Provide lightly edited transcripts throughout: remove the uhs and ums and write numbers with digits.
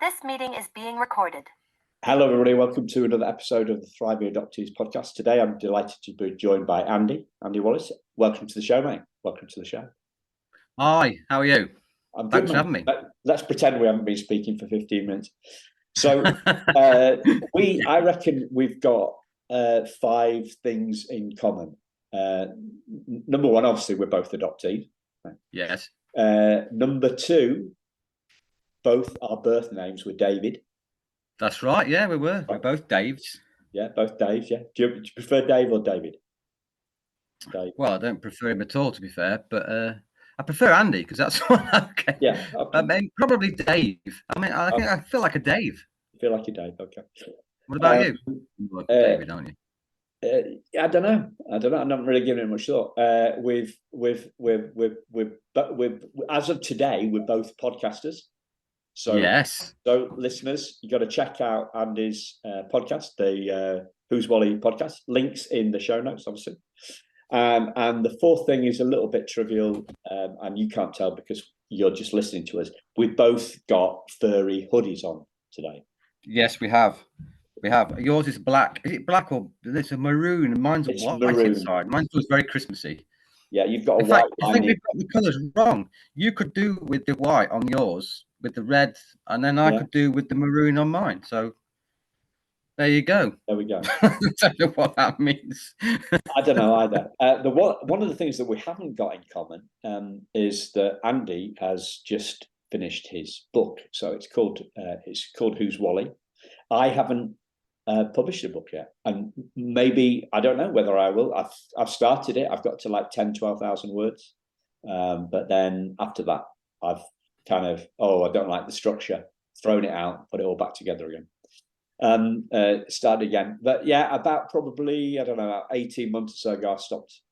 This meeting is being recorded. Hello, everybody. Welcome to another episode of the Thriving Adoptees podcast. Today, I'm delighted to be joined by Andy Wallis. Welcome to the show, mate. Welcome to the show. Hi, how are you? I'm good, Thanks for having me. Let's pretend we haven't been speaking for 15 minutes. So, I reckon we've got 5 things in common. Number one, obviously, we're both adoptees. Yes. Number 2, both our birth names were David. That's right. Yeah, we were. We're both Daves. Yeah, both Daves. Yeah. Do you prefer Dave or David? Dave. Well, I don't prefer him at all, to be fair, but I prefer Andy because that's what. Okay. Yeah. Okay. I mean, probably Dave. I mean, I think I feel like a Dave. You feel like a Dave. Okay. What about you? You're like a David, aren't you? I don't know. I'm not really giving it much thought. We've as of today, we're both podcasters. So yes. So listeners, you got to check out Andy's podcast, the Who's Wally podcast. Links in the show notes, obviously. And the 4th thing is a little bit trivial, and you can't tell because you're just listening to us. We've both got furry hoodies on today. Yes, we have. We have. Yours is black. Is it black or it's a maroon? Mine's white inside. Mine feels very Christmassy. Yeah, you've got a white. I think we've got the colours wrong. You could do with the white on yours, with the red, and then I could do with the maroon on mine. So there you go. There we go. I don't know what that means. I don't know either. One of the things that we haven't got in common is that Andy has just finished his book. So it's called Who's Wally. I haven't published a book yet, and maybe I don't know whether I will. I've started it. I've got to like 10,000-12,000 words, but then after that, I've kind of I don't like the structure. Thrown it out, put it all back together again. Started again. But yeah, about probably, I don't know, about 18 months or so ago, I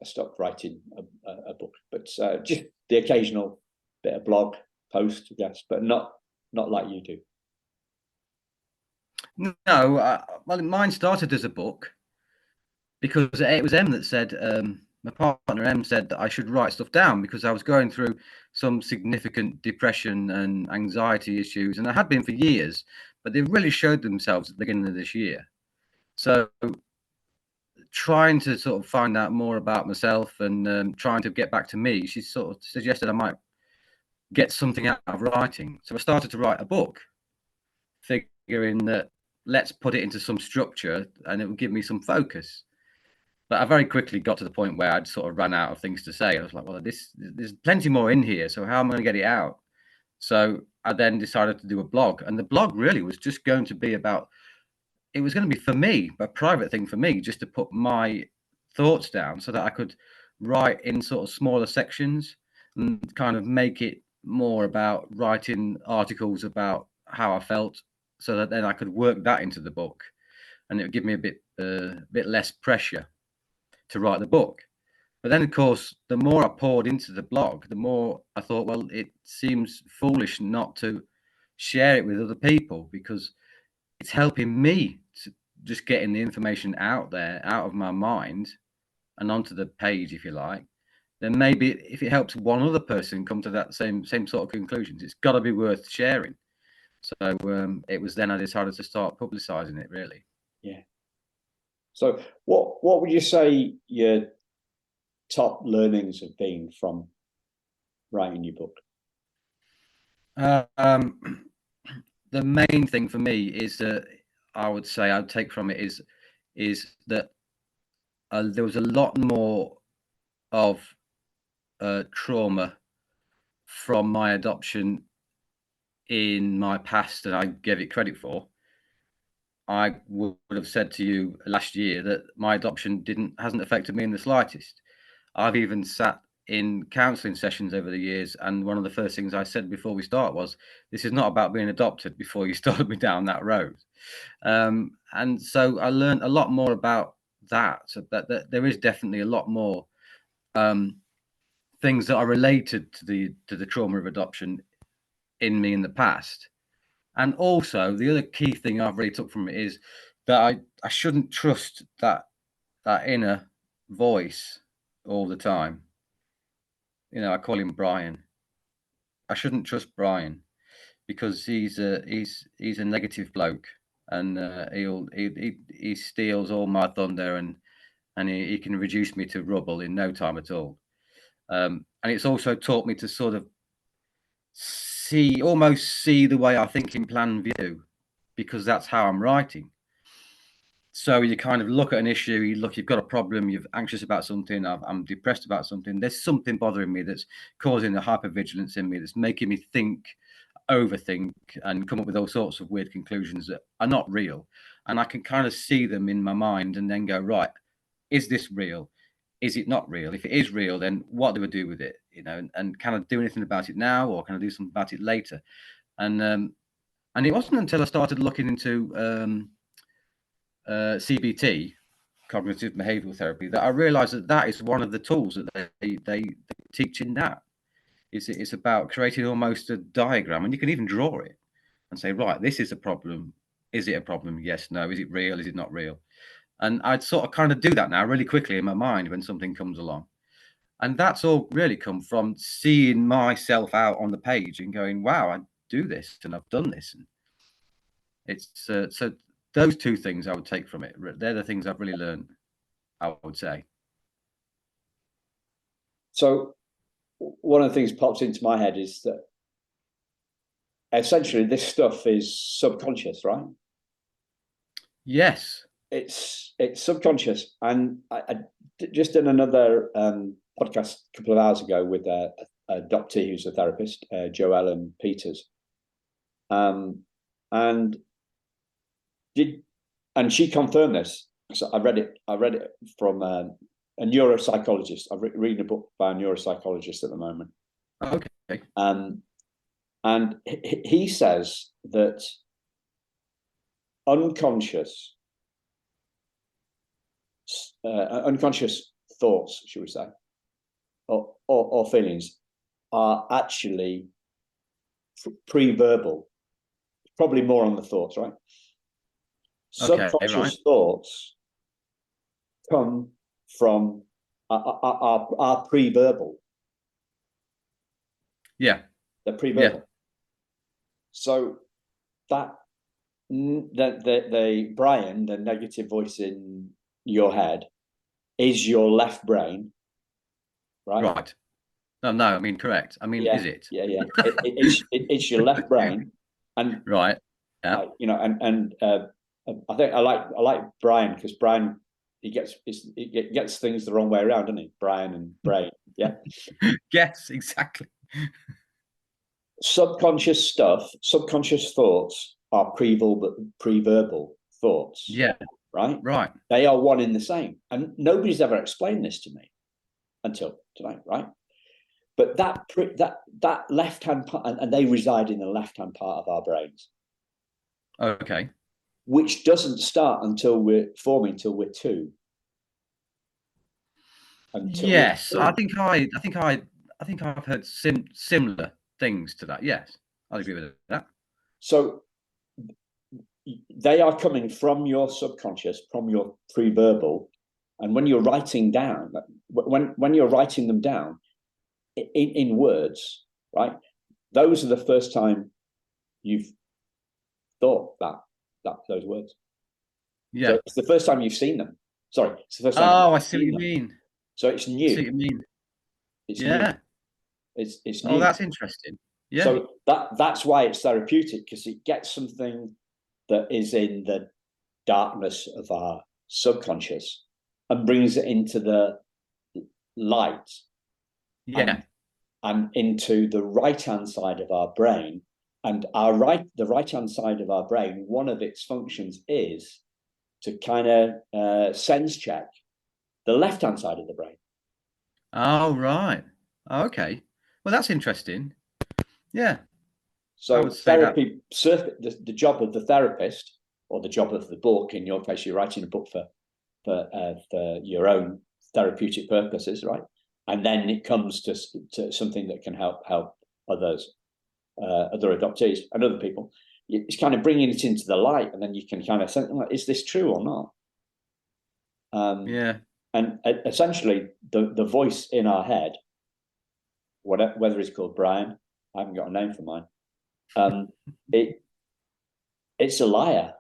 stopped writing a book. But just the occasional bit of blog post, I guess, but not like you do. No, well, mine started as a book because it was Em that said, my partner Em said that I should write stuff down because I was going through some significant depression and anxiety issues, and I had been for years, but they really showed themselves at the beginning of this year. So trying to sort of find out more about myself and trying to get back to me, she sort of suggested I might get something out of writing. So I started to write a book, figuring that let's put it into some structure and it will give me some focus. But I very quickly got to the point where I'd sort of run out of things to say. I was like, well, there's plenty more in here. So how am I going to get it out? So I then decided to do a blog. And the blog really was just going to be it was going to be for me, a private thing for me, just to put my thoughts down so that I could write in sort of smaller sections and kind of make it more about writing articles about how I felt, so that then I could work that into the book, and it would give me a bit less pressure to write the book. But then, of course, the more I poured into the blog, the more I thought, well, it seems foolish not to share it with other people because it's helping me to just getting the information out there, out of my mind and onto the page, if you like. Then maybe if it helps one other person come to that same sort of conclusions, it's got to be worth sharing. So it was then I decided to start publicizing it, really. Yeah. So what would you say your top learnings have been from writing your book? The main thing for me is that I would say I'd take from it is that there was a lot more of trauma from my adoption in my past than I gave it credit for. I would have said to you last year that my adoption hasn't affected me in the slightest. I've even sat in counselling sessions over the years, and one of the first things I said before we start was, this is not about being adopted before you started me down that road. And so I learned a lot more about that, so that there is definitely a lot more things that are related to the trauma of adoption in me in the past. And also the other key thing I've really took from it is that I shouldn't trust that inner voice all the time. You know, I call him Brian. I shouldn't trust Brian because he's a negative bloke, and he steals all my thunder, and he can reduce me to rubble in no time at all. And it's also taught me to sort of almost see the way I think in plan view, because that's how I'm writing. So you kind of look at an issue, you've got a problem, you're anxious about something, I'm depressed about something, there's something bothering me that's causing a hypervigilance in me, that's making me think, overthink, and come up with all sorts of weird conclusions that are not real. And I can kind of see them in my mind and then go, right, is this real? Is it not real? If it is real, then what do I do with it? You know, and can I do anything about it now, or can I do something about it later? And it wasn't until I started looking into CBT, cognitive behavioral therapy, that I realized that is one of the tools that they teach in that. It's about creating almost a diagram, and you can even draw it and say, right, this is a problem. Is it a problem? Yes, no. Is it real? Is it not real? And I'd sort of kind of do that now really quickly in my mind when something comes along. And that's all really come from seeing myself out on the page and going, wow, I do this and I've done this. And it's so those two things I would take from it. They're the things I've really learned, I would say. So one of the things that pops into my head is that essentially this stuff is subconscious, right? Yes. It's subconscious. And I just did another podcast a couple of hours ago with a adoptee who's a therapist, Joellen Peters. And she confirmed this. So I read it from a neuropsychologist. I'm reading a book by a neuropsychologist at the moment. Okay. And he says that unconscious thoughts, should we say, or feelings are actually pre-verbal. Probably more on the thoughts, right? Subconscious right. thoughts come from are pre-verbal. Yeah. They're pre-verbal. Yeah. So that the Brian, the negative voice in your head, is your left brain, right? Right. No, I mean, correct. I mean, is it? Yeah. It's your left brain, and right. Yeah. you know, and I think I like Brian, because Brian he gets things the wrong way around, doesn't he? Brian and brain, yeah. Yes, exactly. Subconscious thoughts are pre-verbal thoughts. Yeah. Right. They are one in the same, and nobody's ever explained this to me until tonight, right? But that left hand part, and they reside in the left hand part of our brains. Okay. Which doesn't start until we're 2. Yes, I think I've heard similar things to that. Yes, I'll agree with that. So they are coming from your subconscious, from your pre-verbal, and when you're writing down, when you're writing them down in words, right? Those are the first time you've thought those words. Yeah, so it's the first time you've seen them. Sorry, it's the first time. Oh, I see what you mean. So it's new. I see what you mean. It's yeah. New. It's new. Oh, that's interesting. Yeah. So that's why it's therapeutic, because it gets something that is in the darkness of our subconscious and brings it into the light. Yeah. And into the right-hand side of our brain. And the right-hand side of our brain, one of its functions is to kind of sense check the left-hand side of the brain. Oh, right. Okay. Well, that's interesting. Yeah. So therapy, the job of the therapist, or the job of the book, in your case, you're writing a book for your own therapeutic purposes, right? And then it comes to something that can help others, other adoptees and other people. It's kind of bringing it into the light, and then you can kind of say, is this true or not? Yeah. And essentially, the voice in our head, whether it's called Brian, I haven't got a name for mine. It's a liar.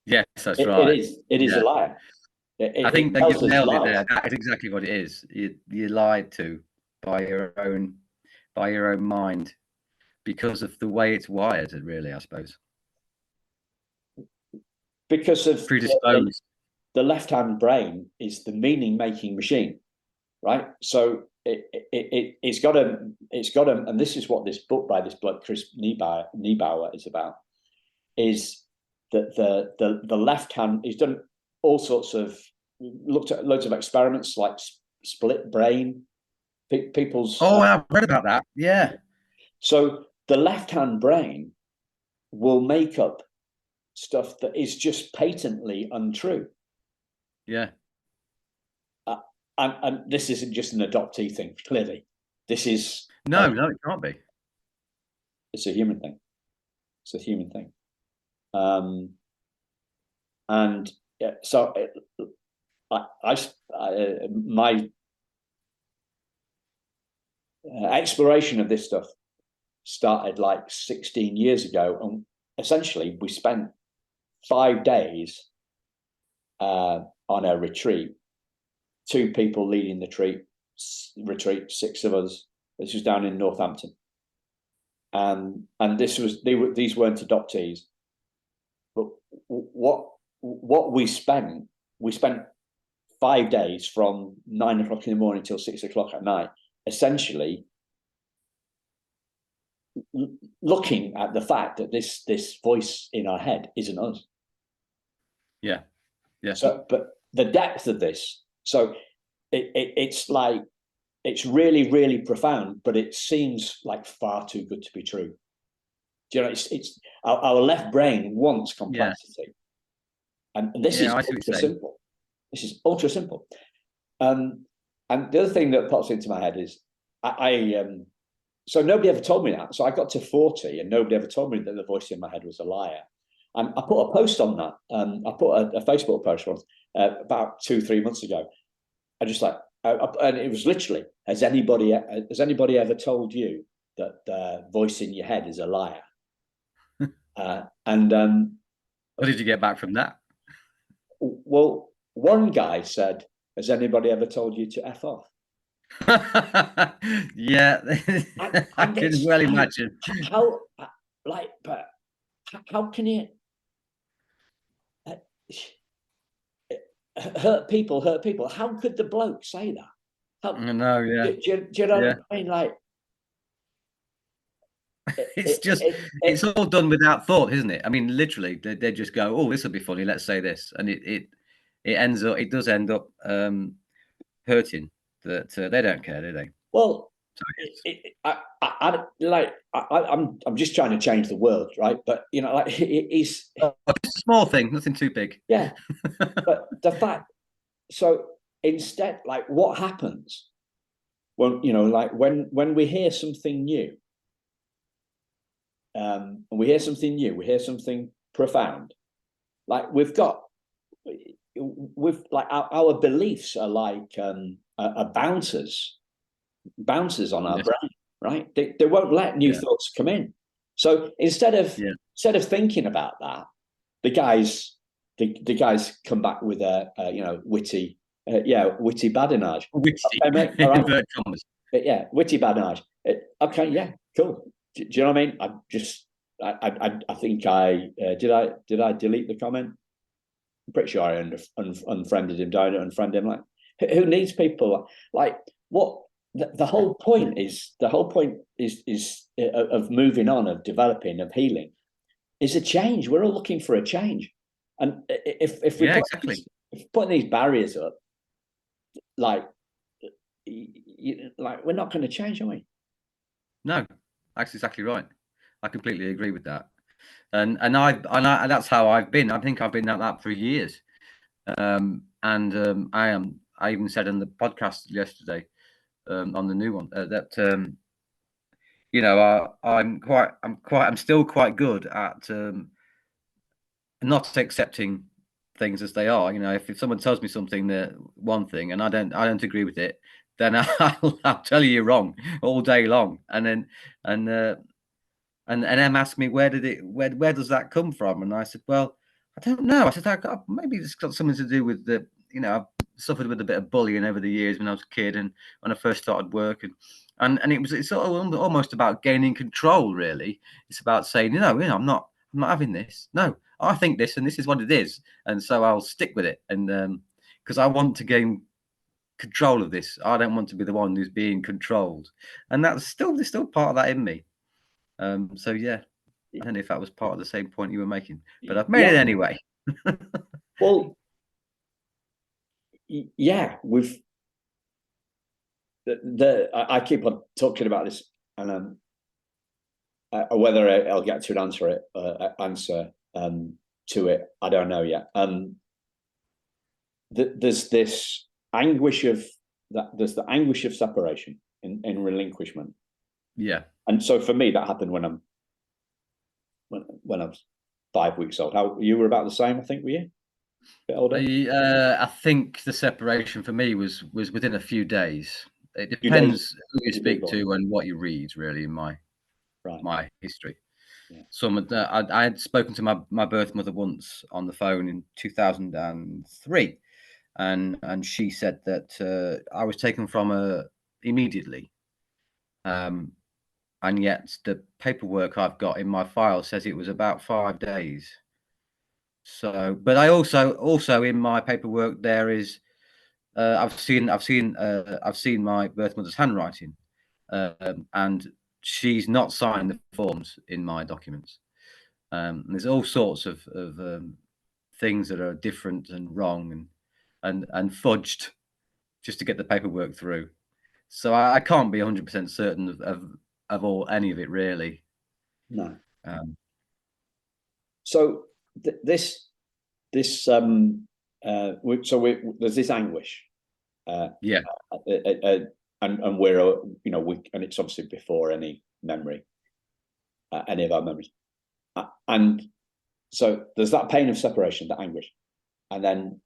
Yes, that's right. It is a liar. I think that you've tells us nailed it lies. there. That is exactly what it is. You're lied to by your own mind because of the way it's wired, really, I suppose. Because of Predisposed. the left-hand brain is the meaning-making machine, right? So it's got a, and this is what this book by this bloke Chris Niebauer is about, is that the left hand, he's done all sorts of, looked at loads of experiments like split brain, people's. Oh, I've read about that. Yeah. So the left-hand brain will make up stuff that is just patently untrue. Yeah. And this isn't just an adoptee thing, clearly. This is no, it can't be. It's a human thing. It's a human thing. And so my exploration of this stuff started like 16 years ago, and essentially we spent 5 days on a retreat. 2 people leading the retreat, 6 of us. This was down in Northampton, and these weren't adoptees, but what we spent 5 days from 9 o'clock in the morning till 6 o'clock at night, essentially looking at the fact that this voice in our head isn't us. Yeah. So, but the depth of this. So it's like, it's really, really profound, but it seems like far too good to be true. Do you know, it's our left brain wants complexity. And this is ultra simple. This is ultra simple. And the other thing that pops into my head is so nobody ever told me that. So I got to 40 and nobody ever told me that the voice in my head was a liar. And I put a post on that. I put a Facebook post once about 2-3 months ago. I just like, and it was literally, has anybody ever told you that the voice in your head is a liar? What did you get back from that? Well, one guy said, has anybody ever told you to F off? Yeah, I can well imagine. How can you hurt people? How could the bloke say that? No, yeah. Do you know what I mean? Like, it's all done without thought, isn't it? I mean, literally, they just go, "Oh, this will be funny. Let's say this," and it does end up hurting. That they don't care, do they? Well, I'm just trying to change the world, right? But you know, like it's a small thing, nothing too big. Yeah, but the fact. So instead, like, what happens when when we hear something new? We hear something profound. Like our beliefs are like bouncers on our brain, right? They won't let new thoughts come in. So instead of thinking about that, the guys come back with a witty badinage. Witty, right? But witty badinage. Okay, yeah, cool. Do you know what I mean? I think did I delete the comment? I'm pretty sure I unfriended him. Did I unfriend him? Like, who needs people like what? The whole point is of moving on, of developing, of healing, is a change. We're all looking for a change, and if we're putting these barriers up, like we're not going to change, are we? No, that's exactly right. I completely agree with that, and that's how I've been. I think I've been like that for years, I even said in the podcast yesterday, on the new one, that I'm still quite good at not accepting things as they are. You know, if someone tells me something, one thing, and I don't agree with it, then I'll tell you you're wrong all day long, and And Em asked me, where does that come from? And I said, well, I don't know. I said, maybe it's got something to do with I've suffered with a bit of bullying over the years when I was a kid and when I first started work, and it's sort of almost about gaining control, really. It's about saying, I'm not having this. No, I think this, and this is what it is, and so I'll stick with it. And because I want to gain control of this, I don't want to be the one who's being controlled, and there's still part of that in me. So yeah, I don't know if that was part of the same point you were making, but I've made it anyway. Well, yeah, I keep on talking about this, and whether I'll get to an answer to it, I don't know yet. There's this anguish of that. There's the anguish of separation in relinquishment. Yeah. And so for me, that happened when I was 5 weeks old. How you were about the same, I think, were you? A bit older. I think the separation for me was within a few days. It depends who you speak to and what you read, really. In my history, yeah. I had spoken to my birth mother once on the phone in 2003, and she said that I was taken from her immediately. And yet the paperwork I've got in my file says it was about 5 days. So, but I also in my paperwork there is I've seen my birth mother's handwriting, and she's not signed the forms in my documents. There's all sorts of things that are different and wrong and fudged just to get the paperwork through. So I can't be 100% certain of any of it, really. No. So there's this anguish. Yeah. And we're and it's obviously before any memory, any of our memories, and so there's that pain of separation, that anguish, and then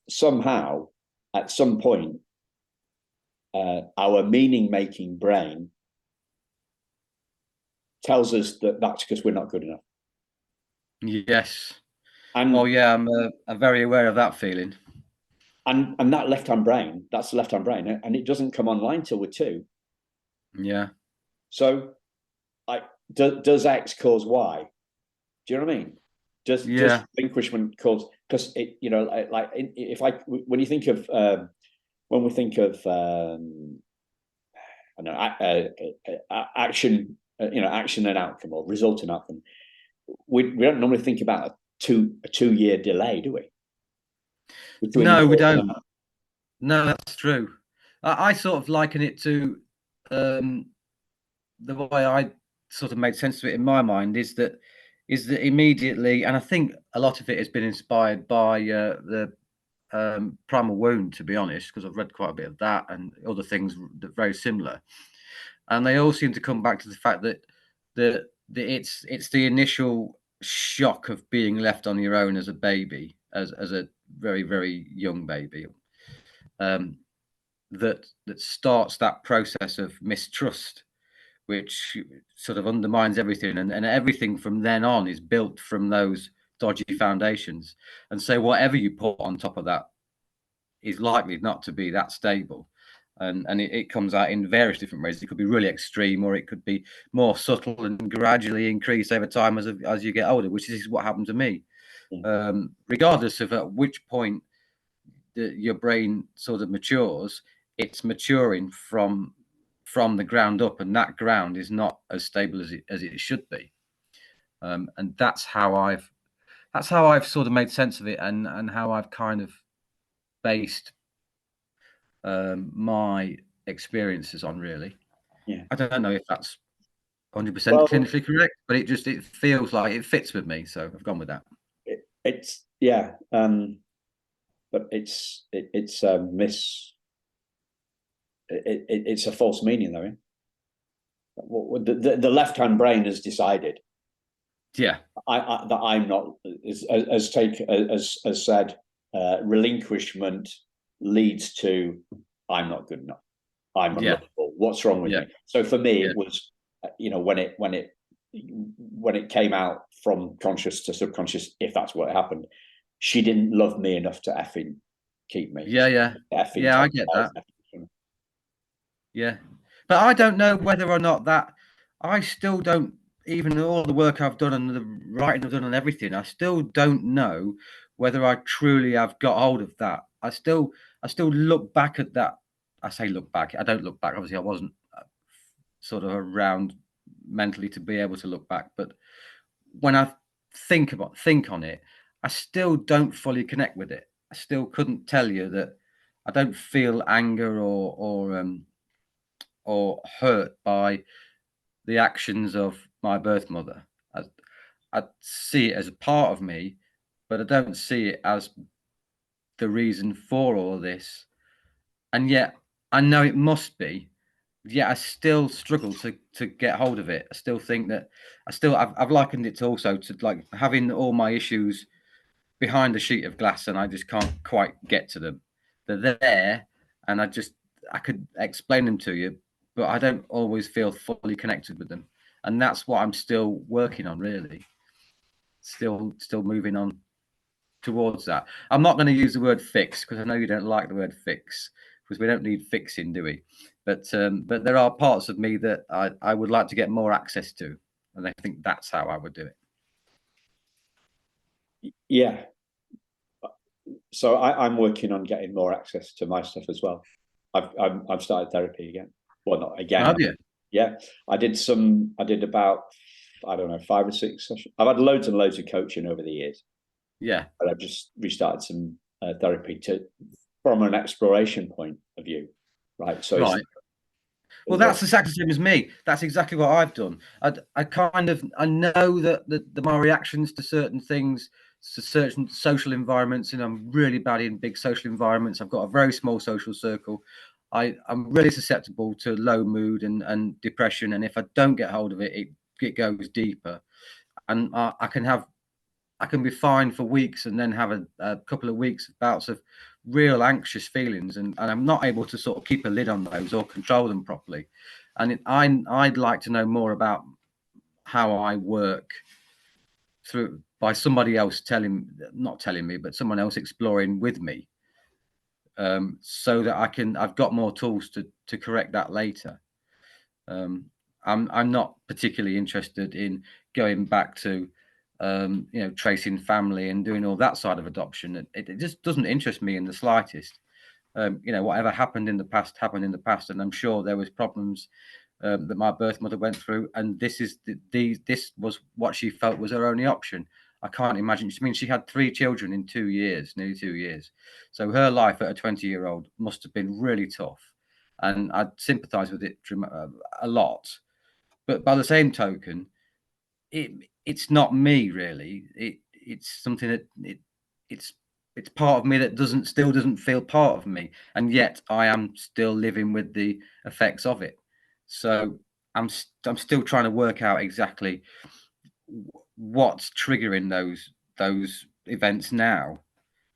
somehow at some point our meaning-making brain tells us that that's because we're not good enough. Yes. And I'm very aware of that feeling. And that left-hand brain, that's the left-hand brain, and it doesn't come online till we're 2. Yeah. So, does X cause Y? Do you know what I mean? Does relinquishment cause? Because when you think of when we think of action, action and outcome, or result and outcome, we don't normally think about a 2-year delay, do we? No, we don't. No, that's true. I sort of liken it to the way I sort of made sense of it in my mind is that immediately, and I think a lot of it has been inspired by the primal wound, to be honest, because I've read quite a bit of that and other things that are very similar, and they all seem to come back to the fact that it's the initial shock of being left on your own as a baby, as a very, very young baby, that starts that process of mistrust, which sort of undermines everything, and everything from then on is built from those dodgy foundations. And so whatever you put on top of that is likely not to be that stable. And it comes out in various different ways. It could be really extreme, or it could be more subtle and gradually increase over time as you get older, which is what happened to me. Regardless of at which point your brain sort of matures, it's maturing from the ground up, and that ground is not as stable as it should be. And that's how I've sort of made sense of it, and how I've kind of based my experiences on, really. Yeah. I don't know if that's 100% clinically correct, but it feels like it fits with me, so I've gone with that. It's but it's a false meaning, though. The left-hand brain has decided. Yeah. That I'm not, as said, relinquishment leads to I'm not good enough. I'm unlovable. What's wrong with me? So for me, it was when it came out from conscious to subconscious, if that's what happened, she didn't love me enough to effing keep me. Yeah. I get that. Yeah, but I don't know whether or not that. I still don't, even all the work I've done and the writing I've done and everything, I still don't know whether I truly have got hold of that. I still look back at that. I say look back. I don't look back. Obviously, I wasn't sort of around mentally to be able to look back. But when I think on it, I still don't fully connect with it. I still couldn't tell you that I don't feel anger or hurt by the actions of my birth mother. I see it as a part of me, but I don't see it as the reason for all of this. And yet I know it must be. Yet I still struggle to get hold of it. I still think that I've likened it also to like having all my issues behind a sheet of glass and I just can't quite get to them. They're there and I could explain them to you, but I don't always feel fully connected with them. And that's what I'm still working on, really. Still moving on towards that. I'm not going to use the word fix because I know you don't like the word fix because we don't need fixing, do we? But there are parts of me that I would like to get more access to, and I think that's how I would do it. Yeah. So I'm working on getting more access to my stuff as well. I've started therapy again. Well, not again. Have you? Yeah, I did about, I don't know, 5 or 6 sessions. I've had loads and loads of coaching over the years. Yeah. But I've just restarted some therapy from an exploration point of view, right? So right. Well, that's exactly the same as me. That's exactly what I've done. I know that my reactions to certain things, to certain social environments, and I'm really bad in big social environments. I've got a very small social circle. I'm really susceptible to low mood and depression. And if I don't get hold of it, it goes deeper. And I can be fine for weeks and then have a couple of weeks of bouts of real anxious feelings, and I'm not able to sort of keep a lid on those or control them properly. And I'd like to know more about how I work through by somebody else not telling me, but someone else exploring with me, so that I've got more tools to correct that later. I'm not particularly interested in going back to tracing family and doing all that side of adoption. It just doesn't interest me in the slightest. Whatever happened in the past happened in the past, and I'm sure there was problems that my birth mother went through, and this was what she felt was her only option. I can't imagine. I mean, she had 3 children in 2 years, nearly 2 years. So her life at a 20-year-old must have been really tough, and I sympathise with it a lot. But by the same token, it's not me really. It's something that it's part of me that still doesn't feel part of me, and yet I am still living with the effects of it. So I'm still trying to work out exactly what's triggering those events now,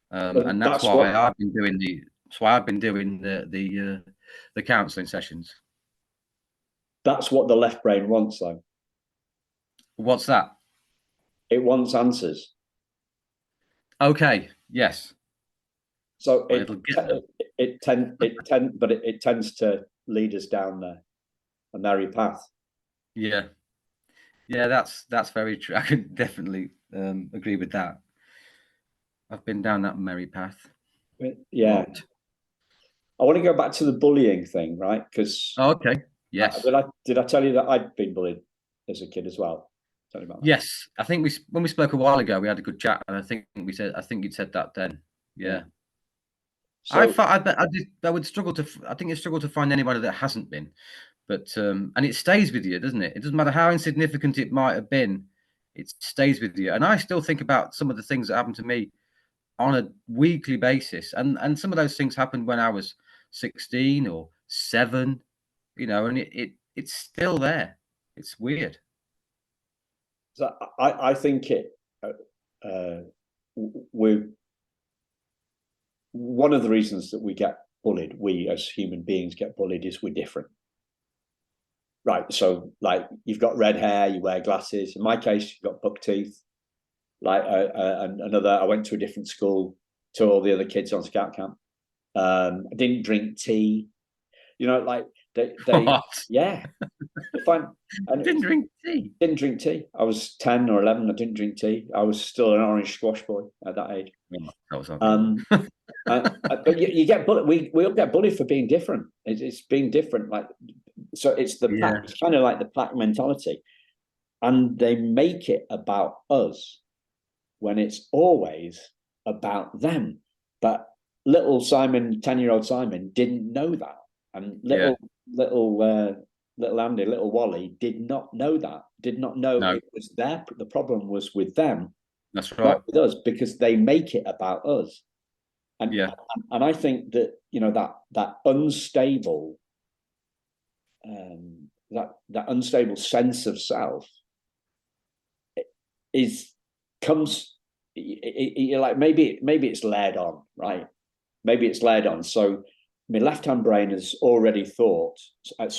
and that's why I've been doing the counselling sessions. That's what the left brain wants, though. What's that? It wants answers. Okay. Yes. So it tends to lead us down a merry path. Yeah. That's very true. I can definitely agree with that. I've been down that merry path. Yeah. I want to go back to the bullying thing, right? Because okay. Yes. Did I tell you that I'd been bullied as a kid as well? Tell me about that. Yes, I think when we spoke a while ago, we had a good chat, and I think you'd said that then. Yeah. So, I would struggle to. I think you struggle to find anybody that hasn't been, but and it stays with you, doesn't it? It doesn't matter how insignificant it might have been, it stays with you. And I still think about some of the things that happened to me on a weekly basis, and some of those things happened when I was 16 or 7, and it's still there. It's weird. So I think we're one of the reasons that we as human beings get bullied is we're different. right. So like you've got red hair, you wear glasses. In my case, you've got buck teeth. Like another, I went to a different school to all the other kids on scout camp. I didn't drink tea. You know, like they What? yeah, fine. And Didn't drink tea. didn't drink tea. I was 10 or 11. I didn't drink tea. I was still an orange squash boy at that age. Oh, that was But you get bullied. We all get bullied for being different. It's being different. Like so, it's the pack. Yeah. It's kind of like the pack mentality, and they make it about us when it's always about them. But little Simon, 10-year-old Simon, didn't know that, and little Andy, little Wally, did not know that. Did not know it was their. The problem was with them. That's right. Not with us, because they make it about us. And and I think that that unstable that unstable sense of self comes like maybe it's layered on, right? Maybe it's layered on. So my left-hand brain has already thought in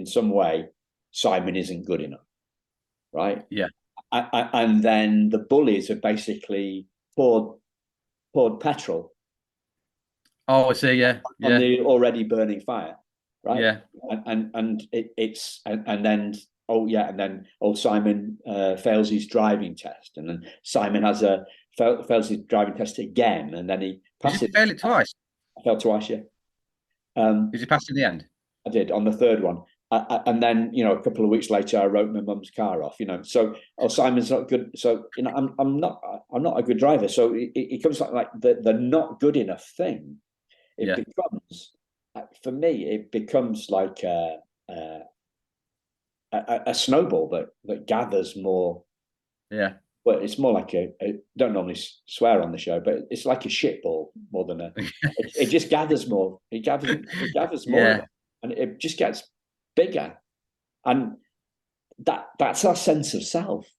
some way Simon isn't good enough, right? Yeah. And then the bullies have basically poured petrol. Oh, I see. Yeah. On the already burning fire, right? Yeah. And then Simon fails his driving test, and then Simon fails his driving test again, and then he passes. Did you fail it twice? I failed twice, yeah. Did you pass in the end? I did on the third one. And then a couple of weeks later, I wrote my mum's car off. So Simon's not good. So I'm not a good driver. So it comes like the not good enough thing. It becomes, for me, it becomes like a snowball that gathers more. Yeah. Well, it's more like don't normally swear on the show, but it's like a shit ball more than a. it just gathers more. It gathers more, Yeah. and it just gets bigger, and that's our sense of self.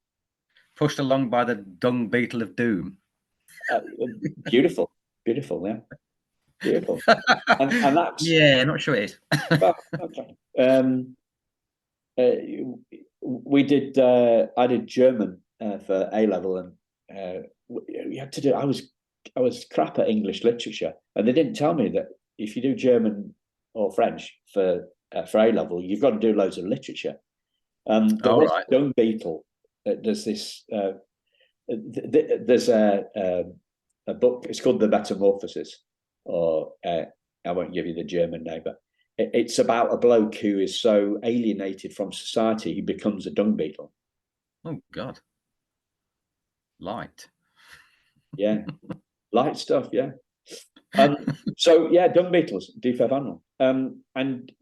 Pushed along by the dung beetle of doom. Beautiful, yeah, beautiful, and that's not sure it is. well, okay. We did. I did German for A level, and we had to do. I was crap at English literature, and they didn't tell me that if you do German or French for A level, you've got to do loads of literature. Right. Dung beetle. There's this. There's a book. It's called The Metamorphosis, or I won't give you the German name, but it's about a bloke who is so alienated from society he becomes a dung beetle. Oh God! Light. Yeah, light stuff. Yeah. So yeah, dung beetles, die Verwandlung. And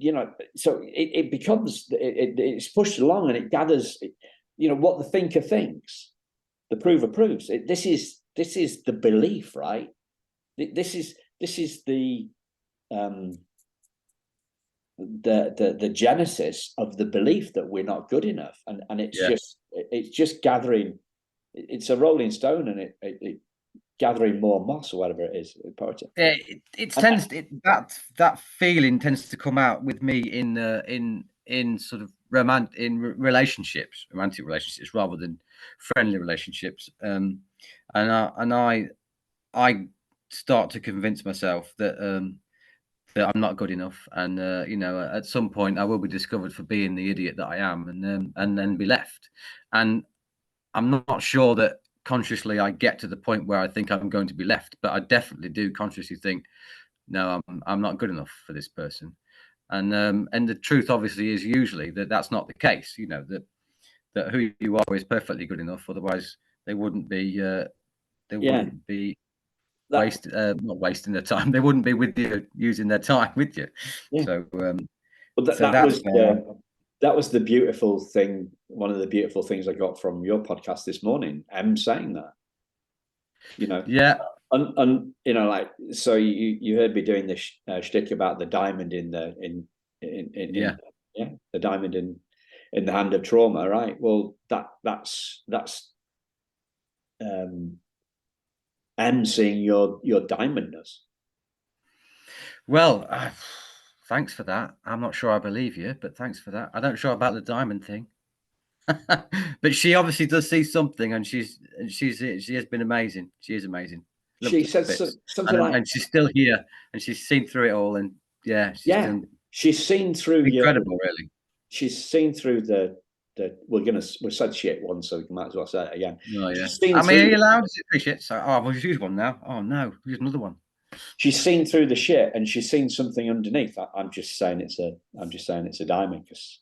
so it becomes it's pushed along, and it gathers. What the thinker thinks, the prover proves. This is the belief, right? This is the genesis of the belief that we're not good enough, and it's just gathering. It's a rolling stone, and it gathering more moss or whatever it is. Yeah, that feeling tends to come out with me in sort of romantic relationships rather than friendly relationships. And I start to convince myself that I'm not good enough, and at some point I will be discovered for being the idiot that I am, and then be left. And I'm not sure that consciously I get to the point where I think I'm going to be left, but I definitely do consciously think, no, I'm not good enough for this person. And the truth obviously is usually that's not the case. That who you are is perfectly good enough. Otherwise, they wouldn't be not wasting their time. They wouldn't be with you using their time with you. Yeah. So, that was the beautiful thing. One of the beautiful things I got from your podcast this morning, saying that. Yeah. And like, so you heard me doing this shtick about the diamond in the diamond in the hand of trauma, right? Well, that's seeing your diamondness. Well, thanks for that. I'm not sure I believe you, but thanks for that. I don't sure about the diamond thing. But she obviously does see something, and she has been amazing. She is amazing. Love She her to said bits. something like, And she's still here, and she's seen through it all, and yeah, she's yeah, done she's seen through incredible, really. she's seen through the we said shit once, so we might as well say it again. Oh yeah. She's seen I mean, are through you allowed to say shit? So, oh, well, use one now. Oh no, use another one. she's seen through the shit, and she's seen something underneath. I'm just saying it's a diamond, because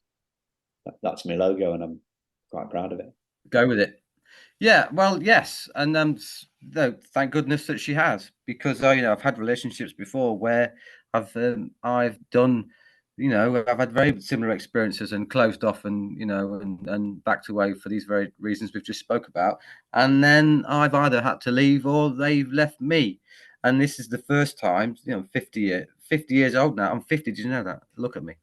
that's my logo, and I'm quite proud of it. Go with it. Yeah, well, yes, and no, thank goodness that she has, because I've had relationships before where I've done, I've had very similar experiences and closed off, and and backed away for these very reasons we've just spoke about, and then I've either had to leave or they've left me, and this is the first time, 50 years old now. I'm 50. Did you know that? Look at me,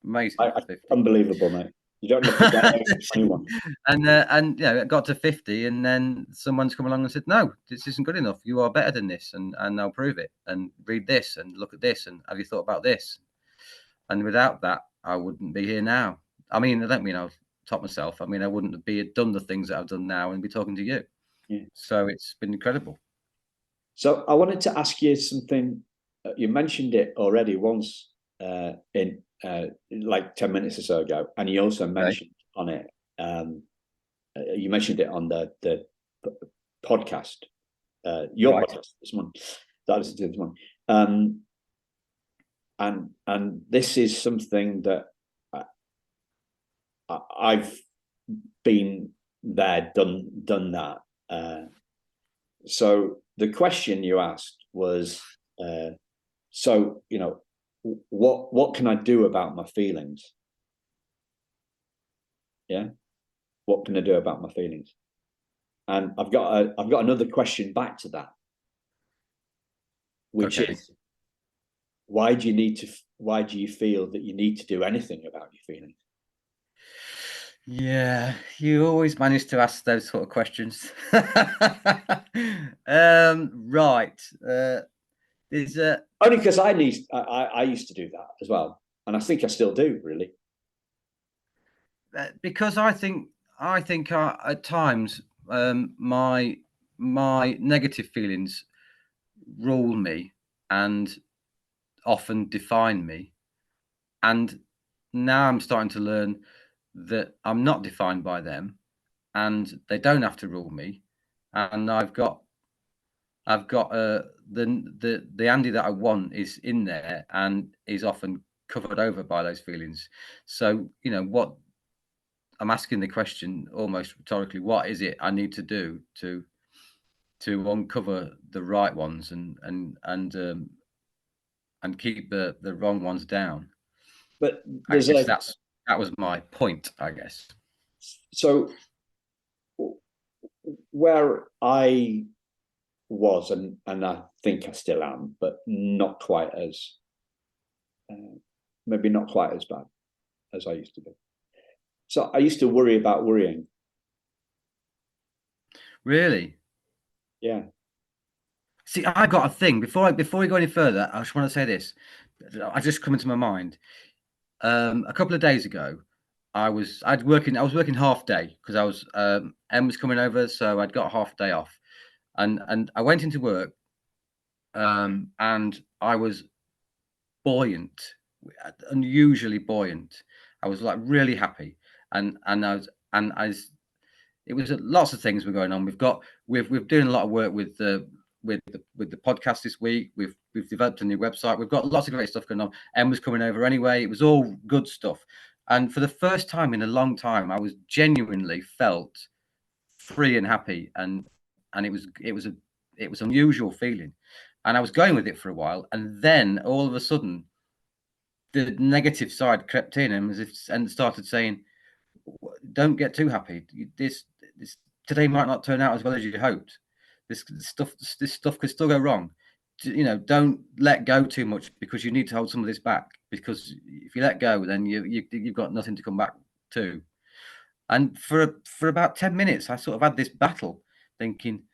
amazing. 50. Unbelievable, mate. You don't have to get there for 21. And it got to 50, and then someone's come along and said, no, this isn't good enough, you are better than this, and I'll prove it, and read this and look at this, and have you thought about this? And without that, I wouldn't be here now. I mean, I don't mean I'll top myself. I mean, I wouldn't have done the things that I've done now and be talking to you. Yeah. So it's been incredible. So I wanted to ask you something. You mentioned it already once in like 10 minutes or so ago, and you also mentioned on it. You mentioned it on the podcast, your podcast this morning. That was this morning, and this is something that I've been there, done that. So the question you asked was, so what can I do about my feelings? Yeah, what can I do about my feelings? And I've got another question back to that, which is, why do you feel that you need to do anything about your feelings? Yeah, you always manage to ask those sort of questions. Right. There's only because I used to do that as well, and I think I still do, really. Because I think at times my negative feelings rule me and often define me, and now I'm starting to learn that I'm not defined by them, and they don't have to rule me, and I've got the Andy that I want is in there and is often covered over by those feelings. So what I'm asking the question almost rhetorically, what is it I need to do to uncover the right ones and keep the wrong ones down? But that was my point, I guess. So where I was, and I think I still am, but not quite as maybe not quite as bad as I used to be. So I used to worry about worrying. Really? Yeah. See, I got a thing before we go any further. I just want to say this. I just come into my mind. A couple of days ago, I was working half day because I was Em was coming over, so I'd got a half day off, and I went into work, and I was buoyant, unusually buoyant. I was like really happy, and it was lots of things were going on. We're doing a lot of work with the podcast this week. We've developed a new website. We've got lots of great stuff going on. Em was coming over anyway. It was all good stuff. And for the first time in a long time, I was genuinely felt free and happy, and it was unusual feeling. And I was going with it for a while, and then all of a sudden, the negative side crept in and started saying, "Don't get too happy. This today might not turn out as well as you hoped. This stuff could still go wrong. Don't let go too much, because you need to hold some of this back, because if you let go, then you've got nothing to come back to." And for about 10 minutes, I sort of had this battle, thinking,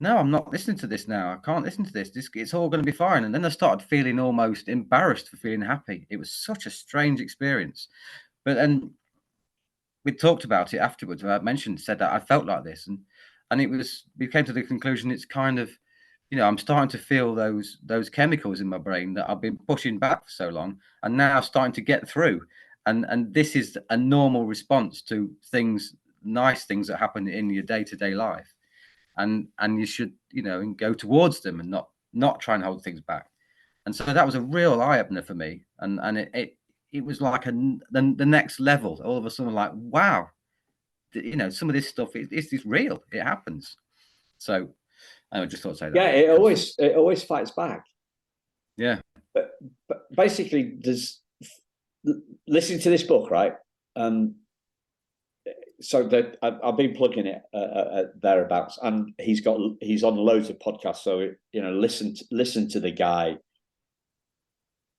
no, I'm not listening to this now. I can't listen to this. It's all going to be fine. And then I started feeling almost embarrassed for feeling happy. It was such a strange experience. But then we talked about it afterwards. I said that I felt like this, and we came to the conclusion it's kind of, I'm starting to feel those chemicals in my brain that I've been pushing back for so long, and now starting to get through. And this is a normal response to nice things that happen in your day-to-day life. And you should, go towards them and not try and hold things back. And so that was a real eye opener for me. And it was like the next level. All of a sudden, like, wow, some of this stuff is real. It happens. So I just thought I'd say that. Yeah, it always fights back. Yeah. But basically, listening to this book, right? So that I've been plugging it thereabouts, and he's on loads of podcasts. So listen to the guy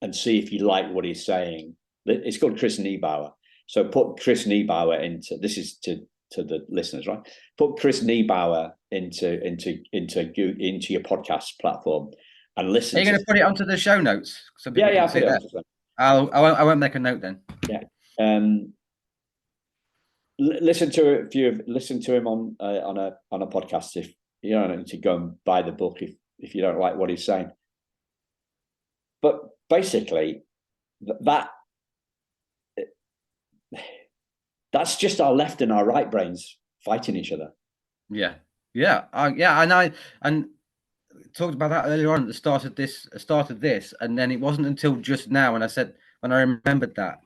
and see if you like what he's saying. It's called Chris Niebauer. So put Chris Niebauer into, this is to the listeners, right? Put Chris Niebauer into your podcast platform and listen. Are you going to put it onto the show notes? So yeah, I'll put it onto them. I won't make a note then. Yeah. Listen to him on a podcast. If you don't need to go and buy the book if you don't like what he's saying. But basically, that's just our left and our right brains fighting each other. Yeah. And talked about that earlier on at the start of this, and then it wasn't until just now when I remembered that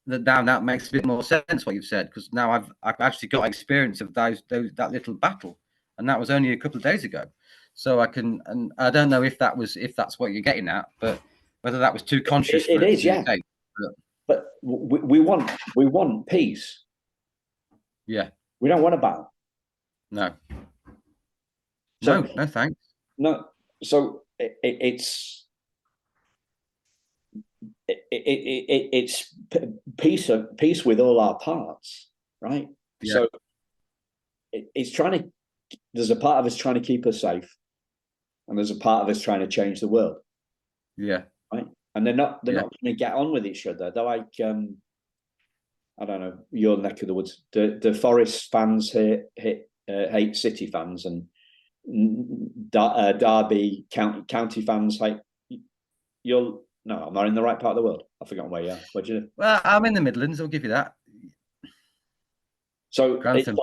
that makes a bit more sense what you've said, because now I've actually got experience of that little battle, and that was only a couple of days ago. So and I don't know if that's what you're getting at, but whether that was too conscious. It is, yeah. But we want peace. Yeah. We don't want a battle. No. No, thanks. No. So it's peace with all our parts, right? Yeah. So there's a part of us trying to keep us safe, and there's a part of us trying to change the world. Yeah. Right. And they're not going to get on with each other. They're like, I don't know, your neck of the woods. The Forest fans hate City fans, and Derby county fans hate. No, I'm not in the right part of the world. I've forgotten where you are. Where'd you live? Well, I'm in the Midlands. I'll give you that. So Grantham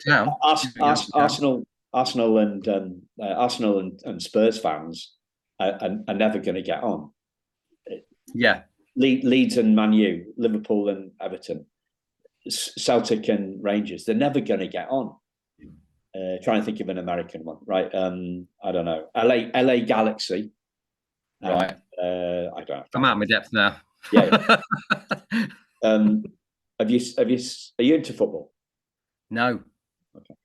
town. Arsenal and Spurs fans are never going to get on. Yeah. Leeds and Man U, Liverpool and Everton, Celtic and Rangers, they're never going to get on. Trying to think of an American one, right? I don't know. LA Galaxy. Right. I don't know. I'm out of my depth now. Yeah. Are you into football? No. Okay.